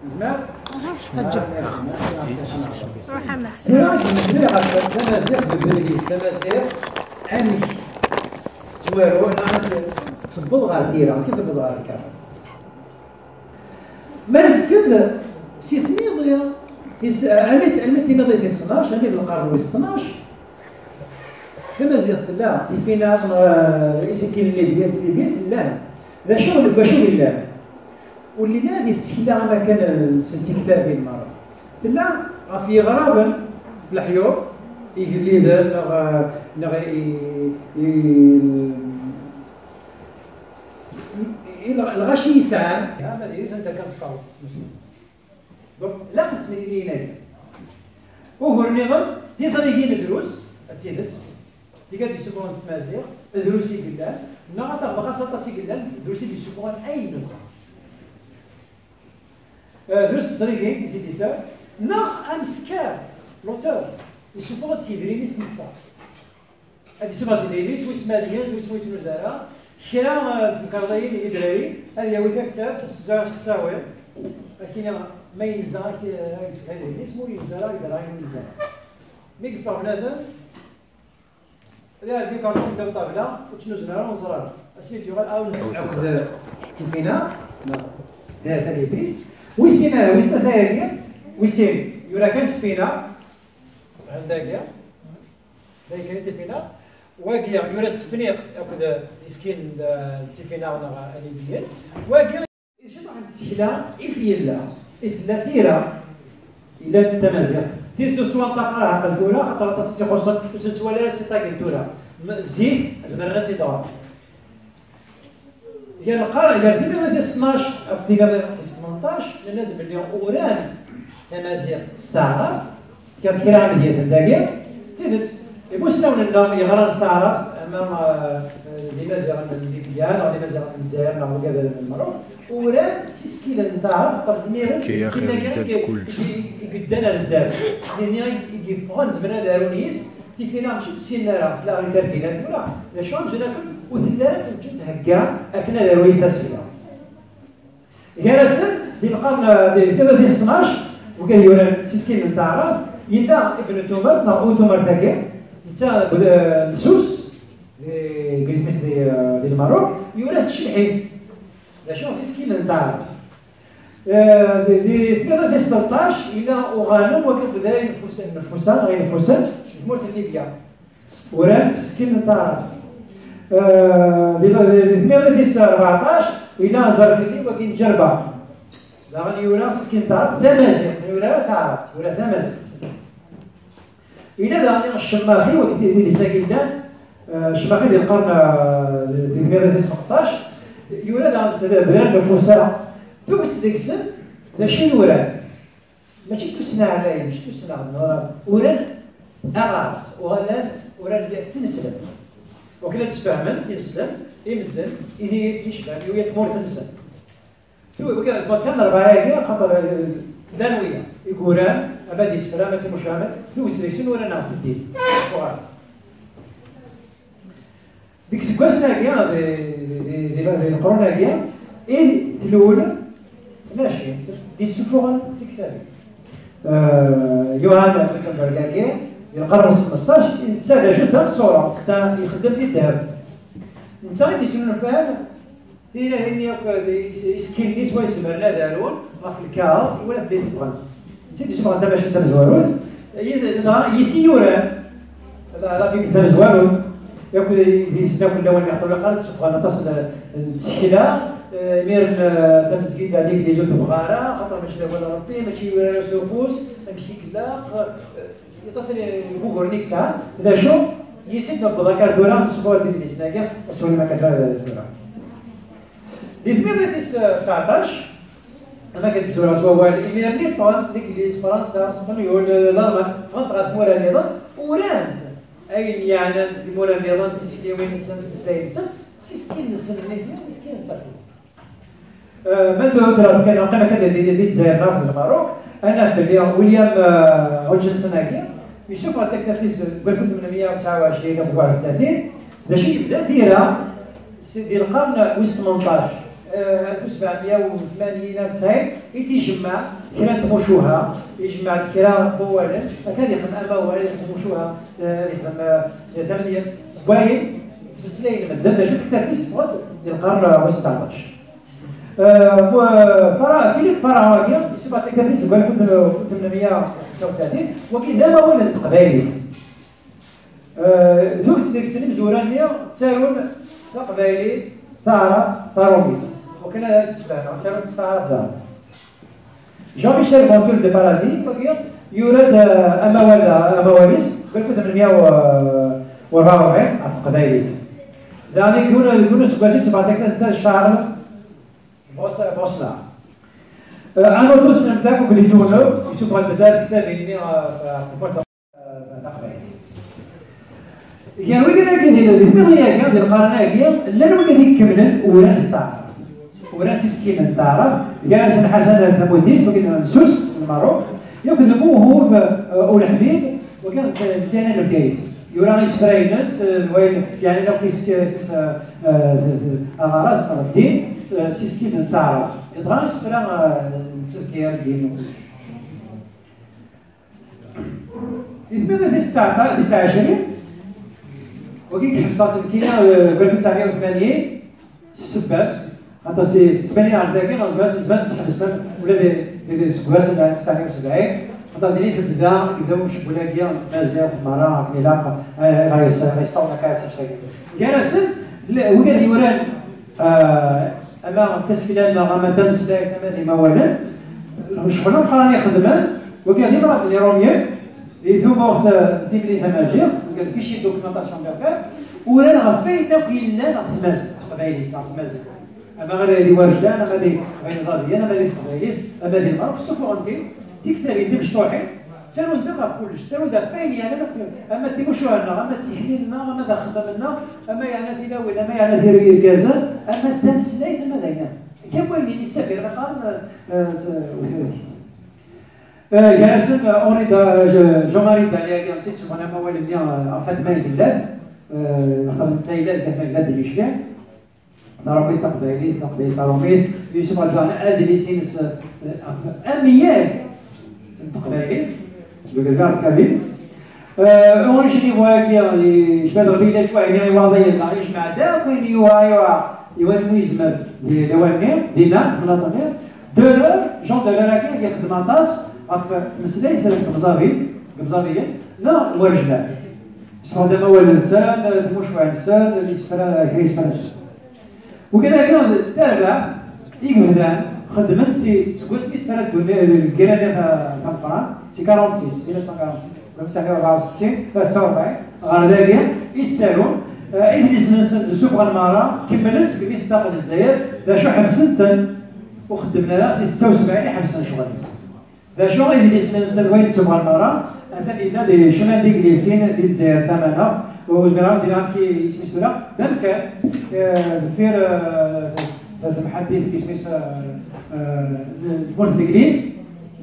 زعما هجا روح حماس تمازيغ اني زوارو انا تبض غير كيرا كي تبض غير الكرا ما نسكن سي ثميضيا علمت تيماضي في 12 هذه القرن 12 تمازيغ لا فينا رئيس كاين اللي بيت لا ذا شغل بشوي لا واللي لا هذه السكيله ما كان سنتي كتابي المره لا في غرابا الحيور يجي ذا الغشي يسعى هذا اللي انت كان الصوت دونك لا تسمي لي وهو النظام يصريين الدروس التيدت اللي قاعد يسموها التمازيغ الدروسي قدام نعطى بقى سطاسي قدام الدروسي اللي يسموها اي لغه دروس الطريقين زيديتور ناخ امسكار لوتور يسموها سيدرينيس نتسا هذه يسموها سيدرينيس ويسمى دياز ويسمى تنوزارا كرا الكردايين الادراري هذه هو كتاب في الساوي لكن ما ينزار في هذا اسمه ينزار يدراين ينزار مي قفا هذا هذه كارتون ديال الطابله وتنوزنا ونزرار اسير جوغال او ناخذ كيفينا داز هذه ويسينا ويستدايا ويسين يورا كانت فينا عندك داي كانت فينا واقيا يورا ستفنيق اخذ مسكين تيفينا ونا اليبيين واقيا يجي واحد السهله افيلا افلا ثيره الى التمازيغ تيسو سوا تقراها قلتولا خاطر تصير خصك تسوى لا استاكلتولا زين زعما تيدور هي القرار إذا في 12 أو في 18 لأن بلي أوران تمازيغ استعرف كانت كرا عملية الدقيق تدت يبوسنا ولنا يغرى استعرف أمام لمازيغ من ليبيان أو لمازيغ من الجزائر أو كذا من المغرب أوران سيسكيلا نتاعها طب ميرن سيسكيلا قدنا الزداف لأن يفغن زمنا دارونيس كيفينا مشيت السينارة لا غير تركيلات ولا لا شو مزناكم وثلاث وجد هكا أكنا دارويس تسفيلا جالسا في القرن في 12 وكان يورا سيسكين من تعرف يلا ابن تومر نعود تومر تاكي نتا نسوس كريسمس دي الماروك يورا الشيحي لا شو سيسكين من تعرف في 16 الى اوغانم وكيف ذلك نفوسان غير نفوسان مولت ليبيا وران سيسكين من تعرف في 14 الى زرقلي وكاين جربه لا غادي يورا سكين تعرف تمازيغ يورا تعرف ولا تمازيغ الى غادي الشماخي وكيدير ساكيدان الشماخي ديال القرن في 17 يورا بلاد الفوسا تو تسدكسن ماشي وران ماشي توسنا عليه ماشي توسنا على وران اغاص وران اللي تنسلم وكلا تفهمن تنسلم يمدن إني تشبه وهي تمور تنسى تو كان رباعية خاطر دانوية يقولان أبدا يسفرا ما تمشامل تو سليكسيون ولا نعرف الدين ديك سكواس ناقيا دي القرون ناقيا إيه الأولى ماشي دي السفوغة تكتابي يوهان فيتنبرغ ناقيا القرن 15 تساعد جدا الصورة يخدم دي الذهب نساعد يسولون فاهم دينا هني يسكيلني سوا يسمى لا دارون ما في الكار ولا بديت تبغى نسيت يسمى دابا باش انت مزوارون يسيوران هذا في مثال زوارون ياكل يسنا كل وين يعطوا قالت سبحان تصل السحله مير تمسكيد عليك لي زوج بغاره خاطر ماشي ولا ربي ماشي ولا سوفوس تمشي كلا يتصل بوغورنيك ساعه اذا شو يسد بضكار دوران سبورت ديال السناكه تسولي ما كتعرف الدوران دي 19 انا كنتسولها هو الاميرني فون ديك فرنسا اسبانيول الالمان فانت غتمورا النظام ورانت اي يعني في مورا النظام في السيدي وين نستلم سيسكين نسن الميديا مسكين الفرق من دو كان قيمه كان ديال الجزائر في المغرب انا بلي ويليام هوجنسون هكا يشوف هذاك التركيز ب 1829 او 34 باش يبدا ديرها ديال القرن 18 1798 يجمع كرا تمشوها يجمع كرا بوالا كان يخدم اموال تمشوها يخدم 8 باين تفسلين من الدم شوف حتى في الصفات ديال القرن 19 فيليب باراغيا سبعة كاتيس قال 839 وكذا ما ولد قبائلي ذوك ديك السنين زورانيا تسارون قبائلي ثارومي وكان هذا السبعة تسارون تستعرف جون ميشيل فونتور دي بارادي يورد امواليس قال 844 عفوا قبائلي ذلك يكونوا سبعة تنسى الشعر بوصلة أنا دوس نبدأ باليدونو يشوف هذا كتاب اللي في يعني وين كذا الثمانية كان ديال القرن لا وين يكمل ولا استعار ولا سكين الطرف جالس الحسن الثموديس وكان سوس المعروف يكذبوه أول حبيب وكان جانا البيت يوراني سفرينس وين يعني لو كيس أغراس الدين سيسكين الطرف يدرس فرا تسكير دينو إذا تستعطى 29 وكي حصات الكينا قال 89 السباس حتى سي 80 على ذاك الزباس حبس ولا دي سباس 79 حتى ديني تبدا يبداو شبولاكيا مازال في المراه في العلاقه غيصاونا كاس شيء جالس وقال يوران اما تسفيلان غاما تمسلاك ثماني موالد شحال قراني خدمان وكان ديما لي روميان ثم وقت تيملي تماجير وقال كيشي دوكيومونطاسيون كافا ولا غفينا كيلا نخدم قبايلي نخدم اما غير واجده انا غادي غير نزاديه انا غادي قبايلي اما دي المرأة السفرانتي تكتري دي مشطوحين تسالو انت كلش تسالو دا فين يعني اما تيمشوا لنا اما تحليلنا اما دا خدمنا اما يعني تلاوي اما يعني دير كازا اما تمسلاي اما داينا كان وين يتسافر مقام جالس اوريد جو ماري داليا نسيت سبحان الله ولا بيان ان فات ماي بالله خدم تايلات كان لا ديشكا نعرف تقبيلي تقبيل طاروميد يوسف الجان ادريسين اميال تقبيلي بقدر كبير اوريجيني واقع يشبه ربيله شويه يعني واضح يجمع دا وين يوالي يزمر لوالمير دينا بلاطونير دولار جون دولار كي يخدم طاس مسليت قبزابيه لا ورجلات شحال دابا هو الانسان تمشوا على الانسان اللي يسفر كيس فرش وكذا كان تابع يقعدان خدمت سي سكوسني فرد الكرانيه تاع القران سي 46 1964 43 غادي يتسالون يجلس نسوق المراه كمل نسك يستقبل الجزائر ذا شو حبسنت وخدمنا لها سي 76 حبسنا شغل ذا شو يجلس نسوق نسوق المراه انت اللي دي شمال ديك ليسين ديال الجزائر ثمنها وجماعه ديال كي يسميتو لا دمك دير المحدث كي سميت تقول في الانجليز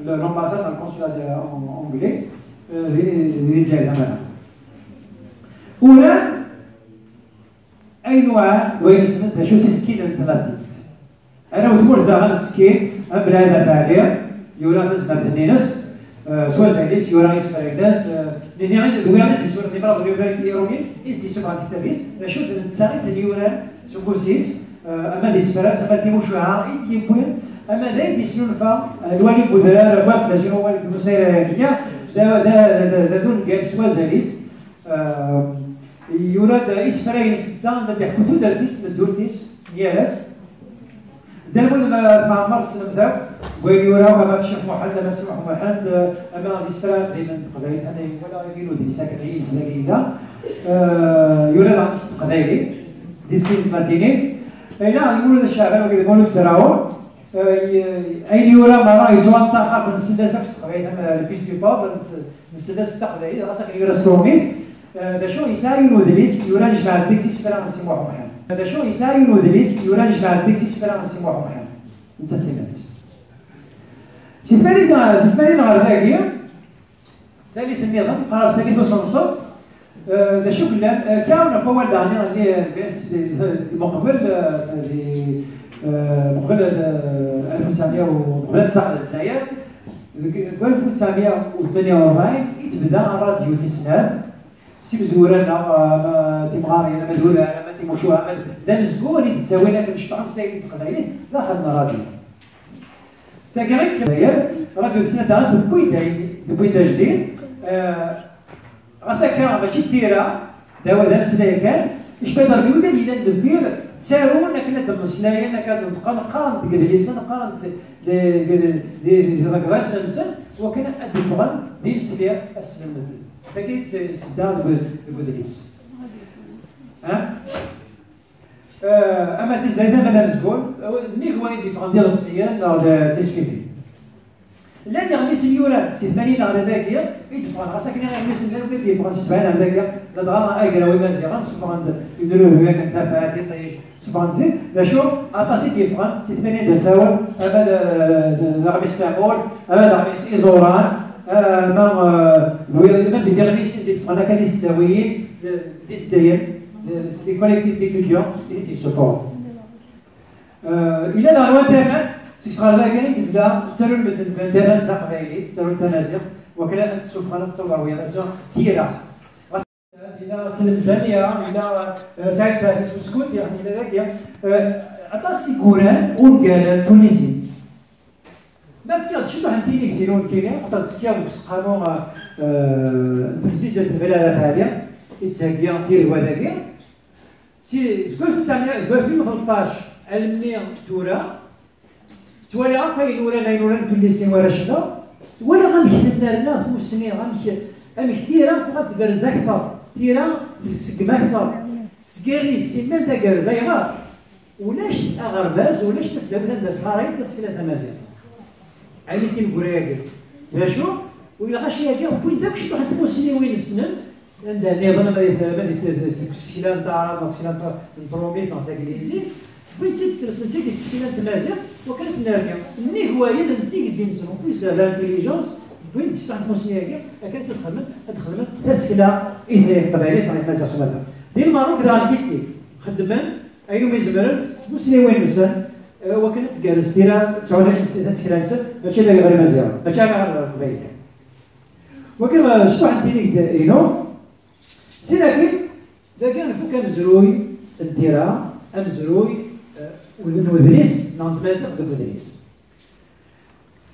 لومباساد تاع الكونسولا اونجلي ديال الجزائر ثمنها ولا اي نوع وين شو سكين الثلاثه انا وتقول ذا غلط سكين بلا هذا فعليا يورا ناس مثنينس سواء زايدس يورا ناس فريدس لاني عايز دوي عايز الصوره دي برا ديال يومين استي سوبر كتابيس شو تساعد اليورا سوكوسيس اما دي سفراس اما تيمو شعار يتيبوين اما داي دي سنونفا الوالي بودرار باب باش هو المسيره كيا دا دون ديال سواء زايدس يورد إسفراين ستان دا يحكوتو دارتيس مدورتيس يالاس دارمون مع مارس نبداو وين يوراو ما فيش محل ما سمح محل اما إسفران ديما قبايل هذا ولا يديروا دي ساكنين سلاكينا يورد عن قبايلي ديسكين ماتيني لا يقولوا الشعب يقولوا الفراون اي يورا مرة يجوان طاقة من السداسة قبايل الفيس دي باب من السداسة قبايل راسك يورا السومي هذا شو يساوي ندرس يورانج مع الدكسيس فرنسي سي محمد هذا شو يساوي ندرس يورانج مع الدكسيس فرنسي سي محمد انت سيمانيس سيفاري غرداكية ثالث النظام خلاص ثالث وصنصر هذا شو كلام كامل فوال دعني اللي المقبل قبل 1900 وقبل التسعينات قبل 1948 تبدا الراديو في سناب سي مزورة تيمغاري انا مدهوله انا تيموشوها لا مزقور اللي تساوي لك الشطعم سايق تقنعيني لا خدنا راديو تاكريك الجزائر راديو في سنة بوينتا جديد غاساكا ماشي تيرا داوا دار سنايا كان اش بيضر بيو كان يدان دفير تسارونا كنا دم سنايا انا كان نقارن ديال نقارن دي راكراش نسن وكان ادي بغان دي السليا السلم فكيت سدا البودليس اما تزايد انا مزقول ني هو يدي فغندير السيان لا تسفيفي لان يغمس اليوران سي 80 على ذاكيه يدفع خاصك كنا غير مسن كانوا كيدير فاش 70 على ذاكيه لا دغا ايغرا ولا زيران شوف عند يديروا هكا كتافات يطيش شوف عند زين لا شوف اطاسي كيفغان سي 80 تساوى اما غمس تعمول اما غمس ايزوران ما بدي غمس انا كان يستوي دي ستيل دي كوليكتيف ديكوليون اللي تيشوفوا الى لا الانترنت سيصغر لا كاين يبدا تسالو الانترنت دا قبايلي تسالو التنازع وكلا انت تشوف انا تصور ويا تيرا الى سلم زانيه الى سعيد سعيد سكوت يعني الى ذاك عطا سيكوران ونقال تونسي ما بقى شي واحد تيني كثيرون كاين عطا تسكيا وسقامو تمسيس البلاد هذه يتساقيا كثير هذاك سي شكون في 2013 المنيا تورا تولي غاكاين ولا توليسين ولا شنو ولا غنمشي للدارنا في السنين غنمشي تيرا غتبرز اكثر تيرا تسقم اكثر تسكيري سيمان داكر دايما ولاش اغرباز ولاش تسلب الناس صغارين تسكن تمازيغ عيني تيمكوراكر باشو ولا غاشي هكا وين داكشي واحد السنين وين السنن عندها نظام ما السكيلان تاع السكيلان البرومي تاع الانجليزي وين تتسلسل تيجي السكيلان تمازيغ وكانت ناريه مني هوايه نتيجه زين بليس لانتيليجونس وين تفتح الكونسيي هكا كانت تخدم تسكيله اثنين قبائلي تاع المازيغ سماتها ديال الماروك راه قلت خدمان اينو ما يزمرن سنين وين مسان وكانت جالس ديرها 29 سكيلان ماشي غير مازيغ ماشي غير قبائلي وكما شنو واحد تينيك اينو سي لكن اذا كان فوق مزروي الديره مزروي ودريس نانتمازق بدريس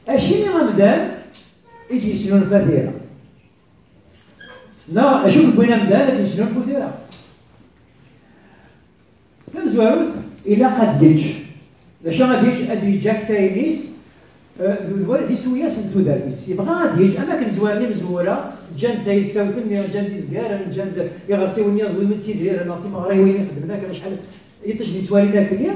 اشي اللي غنبدا ايديسيون الفاتيره لا اشوف بين نبدا ايديسيون الفاتيره كم زواروت الى قد جيتش باش غادي جاك تاينيس دي سويا سنتو داربيس يبغى غادي يجي اما كنزوارني مزوره جان تايساوتني جان ديزكار جان يغسيوني ويمتي دير انا كيما غري وين خدمنا كان شحال يتجني توالينا كليا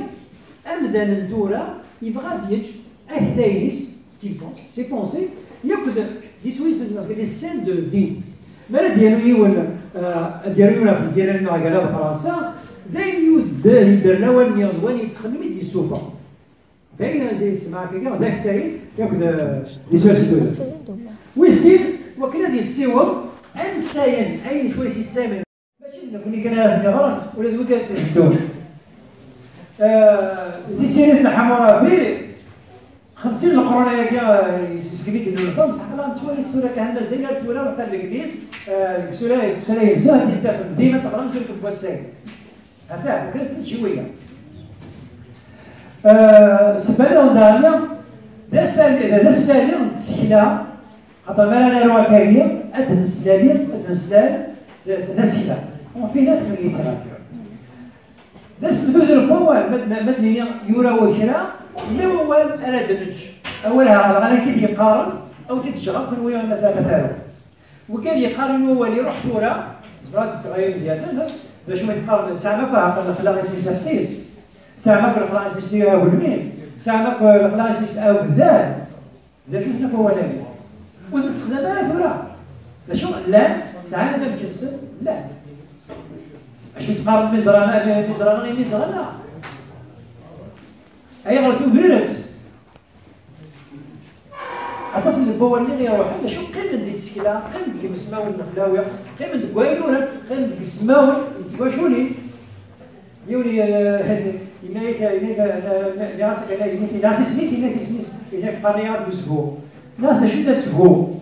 امدا ندوره يبغى غادي يجي اكثاينيس سكيل سي بونسي ياخذ دي سويا دي سين دو في ما ديالو ولا ديالو ولا ديالنا قال فرنسا داير يدير لوان وين يتخدم يدي السوفا باينه زي سمعك كاع داك تاعي ياخذ لي سوسيتو ويسير وكنا ديال السيور انساين اي شويه سيتسامن ماشي نكوني كان غلط ولا ذوك الدول دي سيريت الحمراء 50 القرون كاع يسكبيك النظام صح لا تولي الصوره كهنا زي التوره مثلا الكنيس سلاي ديما تقرا نشوف بوساي هذا كانت شويه سبالة داريا دا سلالي تسكلا خاطر ما انا نروى كارير ادن سلالي دا سكلا وفي ناس من الليتراتور دا سبب القوة مدنيا يورا وكرا لا اول انا دنج اولها انا كي يقارن او تتشغل كل ويا مثلا وكان يقارن هو اللي يروح كورة زبرات التغير ديالها باش ما يتقارن ساعه ما كاع خلاها يسمي سامك الخلاص بيصير او الميم سامك الخلاص بيصير او الدال لا شفنا هو لا والاستخدامات ولا شو لا ساعات ما بيحسب لا اش يسقط مزرانه مزرانه اي غلط وبرت اتصل البول اللي يروح هذا شو قيمه دي السكلا قيمه ديك مسماو النخلاويه قيمه كويلو قيمه ديك السماوي انت واش ولي يولي هذه إنك ناس اسمك إنك قريات بسبوع ناس شو ده سبوع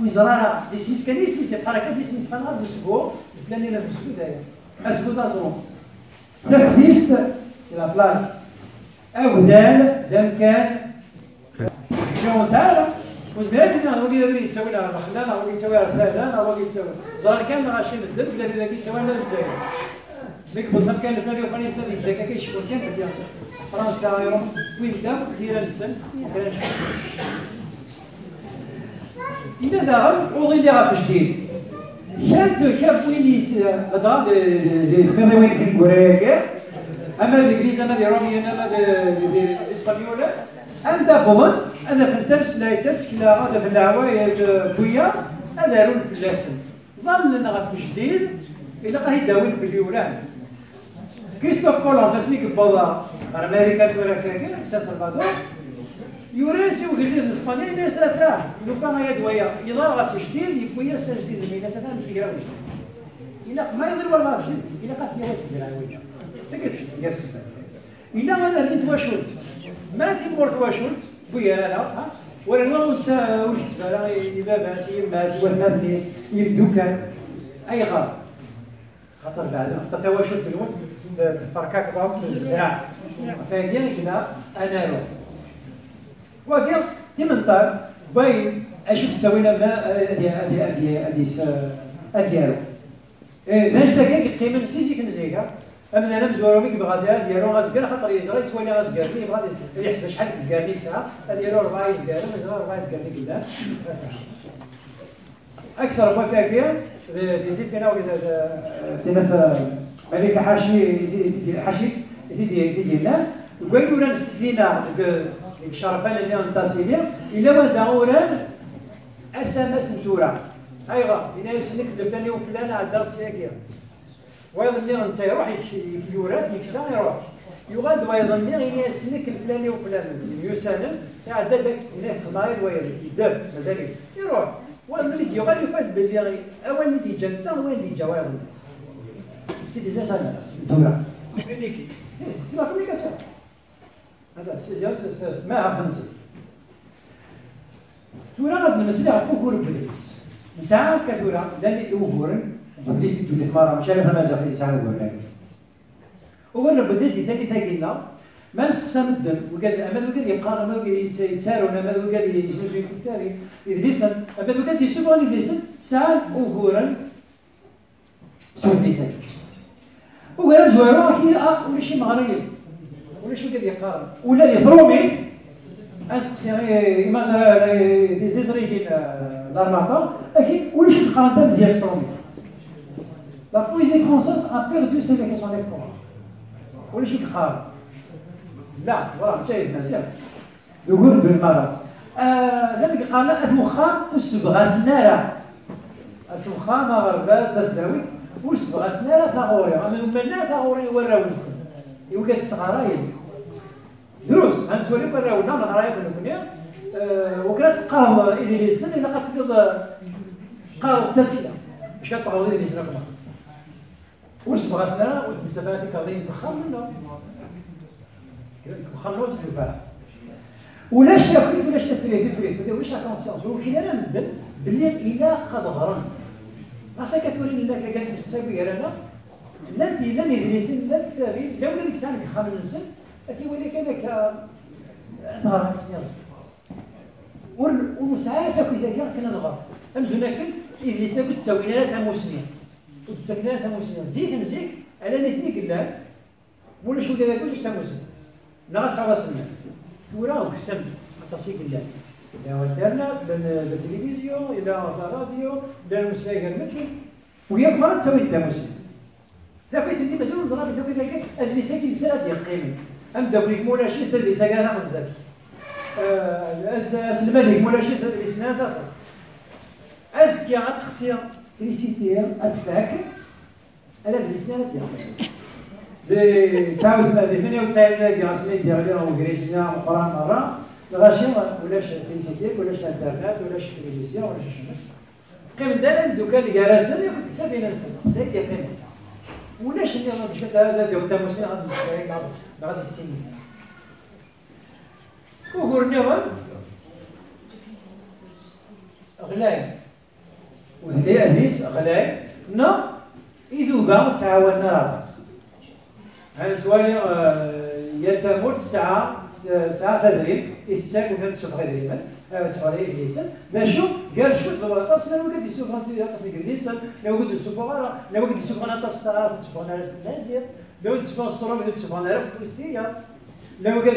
وزراعة ديسميس كان يسمي حركة ديسميس قناة بسبوع بلاني لا بسبوع داير أسبوع دازون تحديث سي لا بلاج أودال ذم كان جو سهلة وزبالتنا هو اللي يتسوي لها الرحلة هو اللي يتسوي لها الفلان هو اللي يتسوي زرار كان راشي الدب ولا بدا كيتسوي لها الجزائر ديك بلصم كان في نادي وفانيس نادي الزكاة كيشوفوا كان مزيان فرنسا يوم ويبدا ديال السن وكان إذا ذهب وضي لي غاف جديد كانت كابويني هضره دي فيروين كنكوراكا اما الانجليز اما دي روميان اما دي الاسبانيول عندها بلد انا فنترس لايتس كلا غادا في العوايد بويا هذا رول في اللسن ظل لنا غاف جديد الى غا يداول باليوران كريستوف كولومب باش نقبض امريكا توراكا سان سلفادور يوراسي وقال الاسبانيين الناس تاع لو كان يدويا يضرب في جديد يبويا سا جديد من الناس تاع مش يقراو الا ما يضرب ولا جديد الا قات يا تزرع وجه تكس يرسم الا ما درت واشولت ما تمر واشولت بويا لا ولا نو انت ولد لا يبقى ماشي ماشي ولا الناس يبدو كان اي غلط خاطر بعد تتواشلت الموت الفركاك ضرب الزراعه فهي كذا انا روح وقال تمنطر باين اشوف تسوينا ديالو ناش دقيق قيمه سيجي كنزيكا اما انا مزورو ميك بغا ديالو غازكر خاطر يزرا يتولى غازكر لي بغا يحسب شحال تزكر لي ساعه ديالو 4 يزكر مزرا 4 يزكر لي كذا اكثر مكاكيا دي فينا تينا ملك حاشي ديالنا وقالوا لنا نستفينا الشرفان اللي نتصلين إلا ما داوران أسامس نتورا أيوا إنا يسنك دبني وفلان على الدرس ياكيا ويظني أنت يروح يورات يكسا يروح يغاد ويظني إنا يسنك الفلاني وفلان يسانم يعدى داك هناك خضاير ويدب مازال يروح وملي يغاد يفاد باللي أول اللي تيجا نتا هو اللي جا ويظن سيدي زاش أنا نتورا هذيك سي لا كوميونيكاسيون هذا اسمها خمسة. تورا غادي المسألة عرفوا كور بليس. نسعى كتورا لان وكورن بليس تولي مرة مش عارف ماذا في نسعى وكورن. وكورن بليس ثاني ثاقينا ما نسقسى مدن وقال أما وقال يبقى أما وقال يتسارون أما وقال يجوز يتساري إدريسا أما وقال يسوقون إدريسا سعى وكورن سوق بليسا. وقال زوارو كي ولا شي مغرب ولا شو قال يقارن ولا يضربي اسقسي مثلا دي زيزريكين لارماطا لكن ولا شو القران ديال سترومي لا بويزي فرونسيز ا بيردو سي ليكسيون دي كورون ولا شو القران لا فوالا مشاهد مزيان يقول بالمرض ذلك قال المخام والصبغه سناره السمخام غرباز داسلاوي والصبغه سناره ثاغوري اما منا ثاغوري وراو نسن يوجد الصغارين دروس هنتولي برا ولا نغرايب نكونيا وكانت قارض إدريس إلا قد تقض قارض تسيلة مش كتقض إدريس رقمها وش بغاسنا والزفاتي كاضين بخمنا بخمنا وتحلفها ولا شافيت ولا شتفريت فريت هذا ولاش كونسيونس ولكن أنا نبدل باللي إلا قد غرن عسى كتوري لنا كانت تستوي رانا لم يدرسين لا كتابين لا ولا ديك الساعه كخامل الانسان تيولي كذاك نهار السنين والمساعده كذا كنا نغار امزونا كل اذا لسنا كنت تساوينا ثلاثه مسنين كنت تساوينا ثلاثه مسنين زيك على نثني قلال ولا شو كذا كلش ثلاثه مسنين نغا 9 سنين تورا وكتم تصي قلال لا ودرنا بالتلفزيون الى الراديو لا المساعده المتن وهي مرات تساوي ثلاثه مسنين تاكيت اللي مازال نضرب تاكيت هكاك اللي ساكن ثلاث ديال القيمه ام داوليك مولا شي ثلاث اللي ساكن انا مزال الملك مولا شي ثلاث اللي سنان ازكي غتخسي تريسيتي ادفاك على هاد السنان ديال 98 ديال سنين ديال وكريسيا وقران مره غاشي ولاش تريسيتي ولاش انترنت ولاش تلفزيون ولاش شنو قيم دانا الدكان اللي جالسين ياخذ 70 سنه هذيك قيمه ولاش اللي باش هذا ديال التموسين غادي نستعين غادي نستعين وقول النظام غلاي وهدي أدريس غلاي نا إذوبا تعاوننا راس هذا سواء يتمر ساعة تدريب يستساق وكان تشوف غير ديما تعالي إدريسا باشو قال شوف الوطاس لا وقد يسوق غنطاس إدريسا لا وقد يسوق غارة لا وقد يسوق غنطاس طراب تسوق غنا راس النازية لا وقد يسوق الصروب لا تسوق غنا راس الكريستية لا وقد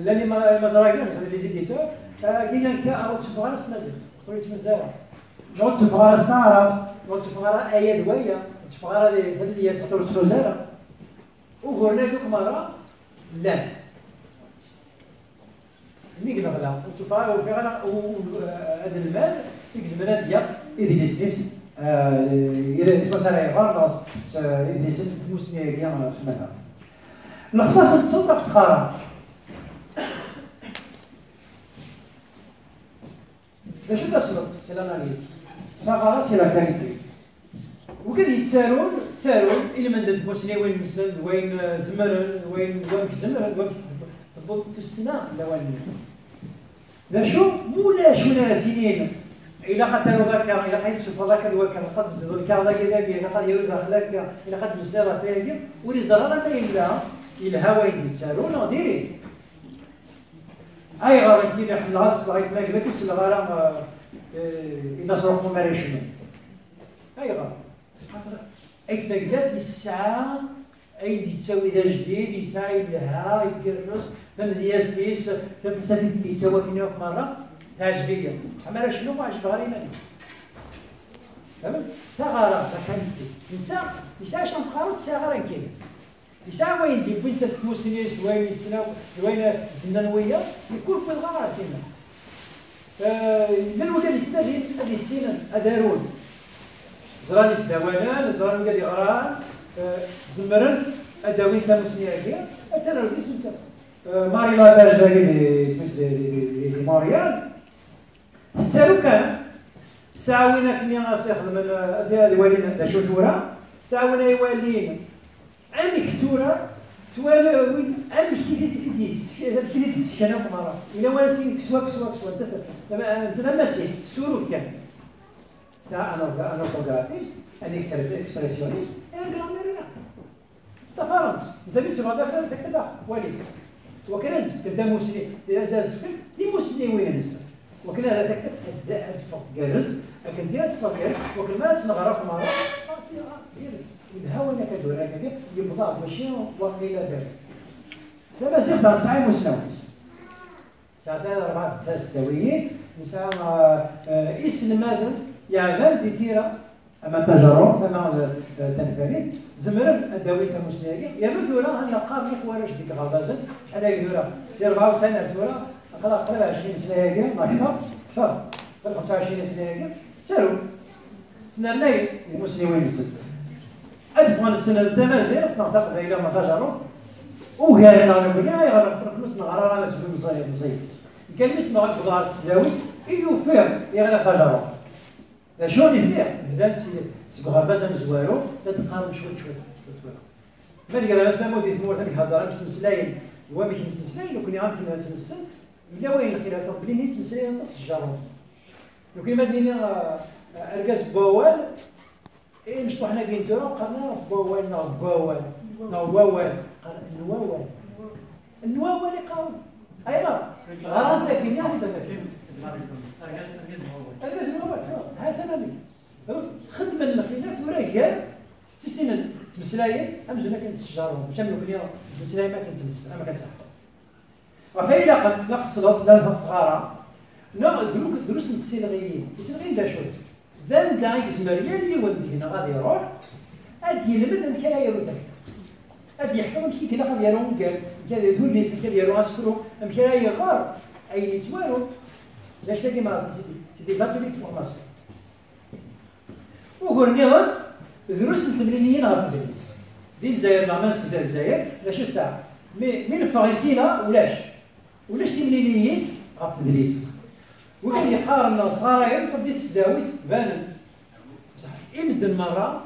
لاني مزراقين مثلا لي زيديتور كاين كا تسوق غنا راس النازية قلت مزارع لو تسوق غنا راس طراب لو تسوق غنا أي دواية تسوق غنا هذه اللي يسطر السوزارة وقلنا دوك مرة لا ملي نغلا وتفا وفي غلا هذا المال يكزمنا ديال إدريس إلى مثلا يغار إدريس موسمية كيا سمعها الخصاص تصدق تخارا باش تصدق سي لاناليز فقرا سي لا كاليتي وكان يتسالون إلى من دات موسني وين مسند وين زمر وين زمر وين تضبط في السنة لا وين لا شو مولاش ولا سنين إلا قتلوا ذاك إلا قيد شوف ذاك الوكر قد ذكر ذاك ذاك قد يرد أخلاق إلا قد مسلا فيها ولي زرارة ما إلا وين يتسالون غادي أي غار كي نحن الغاس بغيت ما كبتش الغرام ينصروا ماريشنو أي غار أي تنقلات الساعة أي تساوي ذا جديد يساعي لها يدير النص تمدياس ليس تمسات يتساوى كنا في مرة تعجبية عمالها شنو ما عجب غير مالي فهمت؟ تا غارة فهمتي نسا يسا شنو تقارو تسا غارة كيما يسا وين دي وين تتموسنيش وين يسنا وين زنانوية يكون في الغارة كيما من وكان يتنادي هذه السنين أدارون زراني سداوانا زراني قال يغران زمرن أداوين تاموسنية كيا أتنا ودي سنسا ماري لا برجاكي دي ماريال تسالو كان ساوينا كني غاسي يخدم هذا الوالين دا شوتورا ساوينا يوالين عندك كتورا سوال وين عندك كيدي السكنه في مرة إلا ولا سين كسوا انت ماشي السورو كان ساعة أنا فوتوغرافيست أنا إكسبرسيونيست أنا جراميريا تفرنت نسمي سوغا داك تبع وليد وكان قدام مسلم إذا دي مسلم وين نسا وكان هذا تكتب هاد فوق جالس لكن ديال تفكر وكل ما تنغرا في مرة جالس يدهاو أنا كدور هكذا يبضع ماشي وقيلا ذلك دابا زيد بعد ساعة مسلم ساعتين 4 ساعات نساء اسم ماذا يعمل بثيرة أما تجارب أما تنفرد زمرن الدوي كمسنية يمد ولا أن قابل ولاش ديك غلبازة شحال هي دورة سي 4 سنة دورة قريبا 20 سنة هكا ما أكثر 25 سنة هكا سالو سنة ناي المسلمين الست أدفع السنة التمازيغ نعتقد إلى ما تجارب وهي أنا نقول يا غير نخلص نغرر على سبيل مصيف كان يسمع الخضار التساوي يوفر يغلق تجارب شو اللي فيه؟ بدات تبغى بازا مزوارو تتقارن شوي ما دير انا سلامو ديت مور ثاني هضره باش تمسلاين هو ماشي مسلاين لو كان يمكن تمسل الا وين الخلاف بلي نيت مسلاين نص الجارون لو كان ما دينا اركاز بوال اي مش حنا بين دورا قرنا بوال بوال بوال النواوال النواوال يقاوم ايوا غرانت لكن يا هذا الرجل الأول هذا نبي خدمة الخلاف ورجال سيستين تمسلاية أمزونا كانت الشجارة مش أملو كليا تمسلاية ما كانت تمسلا ما كانت تحقق وفإلا قد نقصد لا فقارة دروس السينغيين دا شوي ذن دا يسمريا اللي ودي هنا غادي يروح أدي يلمد الحكاية يرد أدي يحكم كي كنا غادي يروح كان يدور ليس كان يروح أسفرو أمكن يغار أي يتوارو لاش تلاقي مرض سيدي زابليك فورماسيون وقول نظام دروس التمرينيين غير التدريس دين الجزائر نعمل في الجزائر لا شو الساعه مي من الفرنسيين ولاش تمرينيين غير التدريس وكان يقارن صغاير فبديت تسداوي بان بصح يمد المره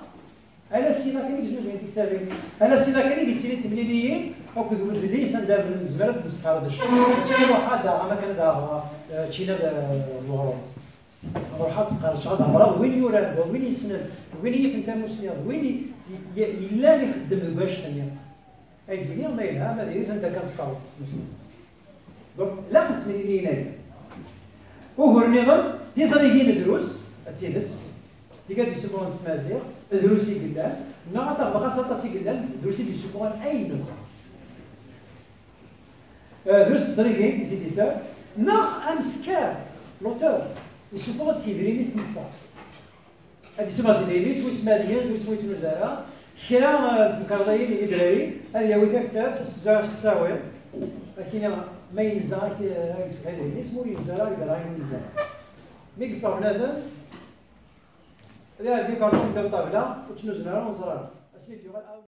انا سينا كان يجي بين كتابين انا سينا كان يجي تسيني تمليليين او كنت ولد لي سندار بالنسبه نسكاردش شي واحد ما كان دا تشينا الغرب روحات قارش هذا مرض وين يورد وين يسند وين يفهم تموسيا وين يلا يخدم باش ثانيه اي دير ما يلها ما دير انت كنصاوب دونك لا تمليليين هذا وهو النظام ديزريين الدروس التيدت ديك يسموها السمازيغ دروسي قدام نعطى بقى سطاسي قدام دروسي يسموها اي نقطه دروس الطريقين يزيد ناخ امسكار لوتور يسموها سيدريني سميتها هذه يسموها سيدريني سوي سمازيغ سوي سوي تنوزارا كرا الكارضايين الادراري هذه هو كتاب الساوير لكن ما ينزع هذا اسمه ينزع يقرا ينزع مي قفا هذا هذه كارطون ديال الطابله وتنوزنا ونزرع